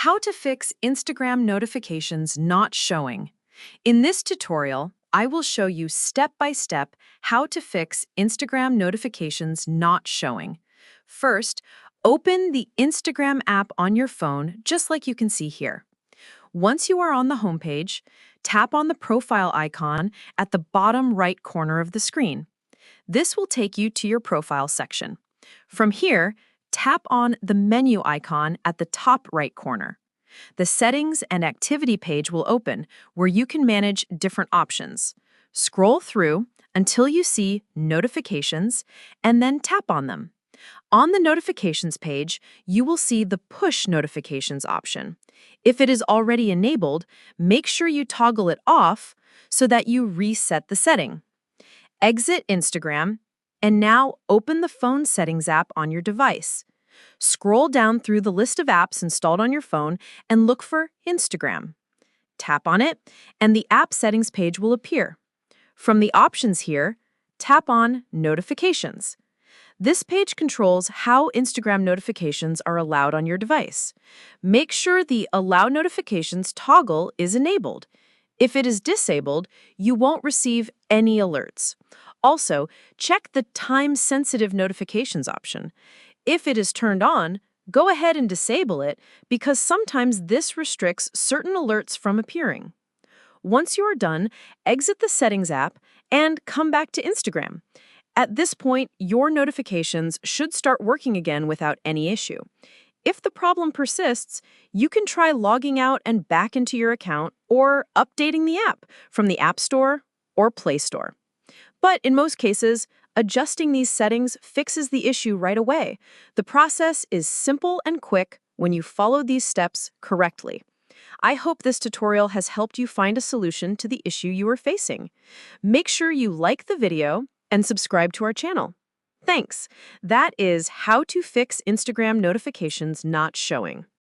How to fix Instagram notifications not showing. In this tutorial, I will show you step by step how to fix Instagram notifications not showing. First, open the Instagram app on your phone, just like you can see here. Once you are on the homepage, tap on the profile icon at the bottom right corner of the screen. This will take you to your profile section. From here, tap on the menu icon at the top right corner. The Settings and Activity page will open, where you can manage different options. Scroll through until you see Notifications, and then tap on them. On the Notifications page, you will see the Push Notifications option. If it is already enabled, make sure you toggle it off so that you reset the setting. Exit Instagram, and now open the Phone Settings app on your device. Scroll down through the list of apps installed on your phone and look for Instagram. Tap on it, and the app settings page will appear. From the options here, tap on Notifications. This page controls how Instagram notifications are allowed on your device. Make sure the Allow Notifications toggle is enabled. If it is disabled, you won't receive any alerts. Also, check the Time-Sensitive Notifications option. If it is turned on, go ahead and disable it because sometimes this restricts certain alerts from appearing. Once you are done, exit the Settings app and come back to Instagram. At this point, your notifications should start working again without any issue. If the problem persists, you can try logging out and back into your account or updating the app from the App Store or Play Store. But in most cases, adjusting these settings fixes the issue right away. The process is simple and quick when you follow these steps correctly. I hope this tutorial has helped you find a solution to the issue you are facing. Make sure you like the video and subscribe to our channel. Thanks. That is how to fix Instagram notifications not showing.